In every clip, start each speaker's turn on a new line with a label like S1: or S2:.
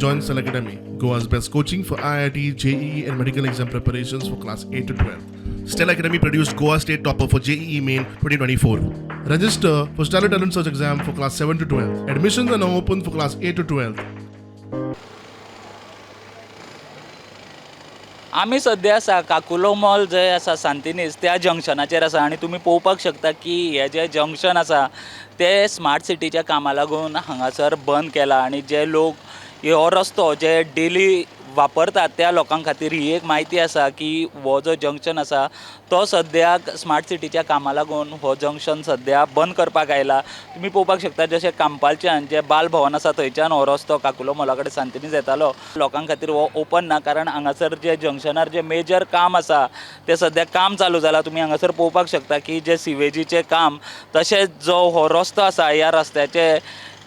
S1: Join Cell Academy, Goa's best coaching for IIT, JEE, and medical exam preparations for class 8 to 12. Stella Academy produced Goa State Topper for JEE Main 2024. Register for Stellar Talent Search exam for class 7 to 12. Admissions are now open for class 8 to 12.
S2: आमी सध्या आसा Kakulo mall जंय आसा सांतिनेज त्या जंक्शनाचेर आसा आनी तुमी पळोवपाक शकता की हे जे जंक्शन आसा ते स्मार्ट सिटीच्या कामा लागून हांगासर बंद केला आनी जे लोक हो रस्तो जे डेली वापरतात त्या लोकां खातीर ही एक म्हायती आसा की हो जो जंक्शन आसा तो सद्याक स्मार्ट सिटीच्या कामा लागून हो जंक्शन सद्या बंद करपाक आयला. तुमी पळोवपाक शकता जशें कांपालच्यान जे बाल भवन आसा थंयच्यान हो रस्तो काकुलो मॉला कडेन सांतिनेज येतालो लोकां खातीर हो ओपन ना कारण हांगासर जे जंक्शनार जे मेजर काम आसा ते सद्या काम चालू जाला. तुमी हांगासर पळोवपाक शकता की जे सिवेजीचें काम तशेंच जो हो रस्तो आसा ह्या रस्त्याचे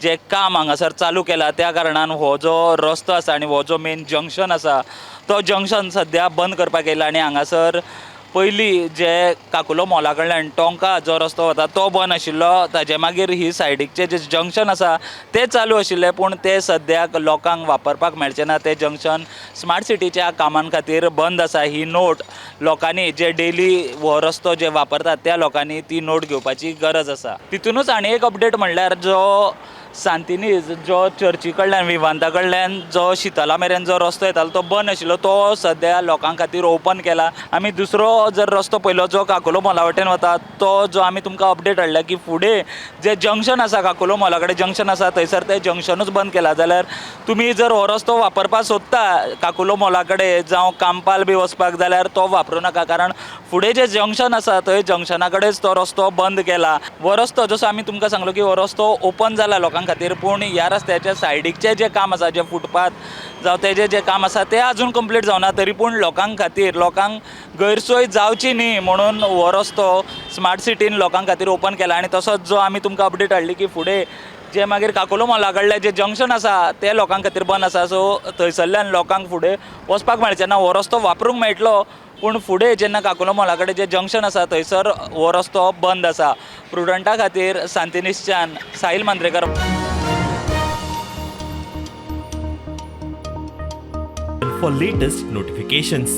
S2: जे काम हांगासर चालू केला त्या कारणान हो जो रस्तो आसा आनी हो जो मेन जंक्शन आसा तो जंक्शन सद्या बंद करपाक येयला आनी हांगासर पयलीं जे काकुलो मॉला कडल्यान टोंका जो रस्तो वता तो बंद आशिल्लो ताजे मागीर ही सायडीकचे जे जंक्शन आसा ते चालू आशिल्ले पूण ते सद्याक लोकांक वापरपाक मेळचे ना. ते जंक्शन स्मार्ट सिटीच्या कामां खातीर बंद आसा. ही नोट लोकांनी जे डेली हो रस्तो जे वापरतात त्या लोकांनी ती नोट घेवपाची गरज आसा. तितूनच आनी एक अपडेट म्हणल्यार जो सांतिनेज जो चर्ची कडल्यान विवांता कडल्यान जो शितला मेरेन जो रस्तो येतालो तो बंद आशिल्लो तो सद्या लोकां खातीर ओपन केला. आमी दुसरो जर रस्तो पयलो जो काकुलो मॉला वटेन वता तो जो आमी तुमकां अपडेट हाडला की फुडें जे जंक्शन आसा काकुलो मॉला कडेन जंक्शन आसा थंयसर तें जंक्शनूच बंद केला. जाल्यार तुमी जर हो रस्तो वापरपाक सोदता काकुलो मॉला कडेन जावं कांपाल बी वचपाक जाल्यार तो वापरूं नाका कारण फुडें जे जंक्शन आसा थंय जंक्शना कडेनच तो रस्तो बंद केला. हो रस्तो जसो आमी तुमकां सांगलो की हो रस्तो ओपन जाला लोकां खातीर पूण ह्या रस्त्याच्या सायडीकचे जे काम आसा जे फुटपाथ जावं तेजे जे काम आसा ते अजून कंप्लीट जावना तरी पूण लोकां खातीर लोकांक गैरसोय जावची न्ही म्हणून हो रस्तो स्मार्ट सिटीन लोकां खातीर ओपन केला. आनी तसोच जो आमी तुमकां अपडेट हाडली की फुडें जे मागीर काकुलो मॉला कडले जे जंक्शन आसा ते लोकां खातीर बंद आसा सो थंयसरल्यान लोकांक फुडें वचपाक मेळचें ना. हो रस्तो वापरूंक मेळटलो पूण फुडें जेन्ना काकुलो मॉला कडेन जे जंक्शन आसा थंयसर हो रस्तो बंद आसा. प्रुडंटा खातीर सांतिनेजच्यान Sahil Mandrekar.
S3: For latest notifications.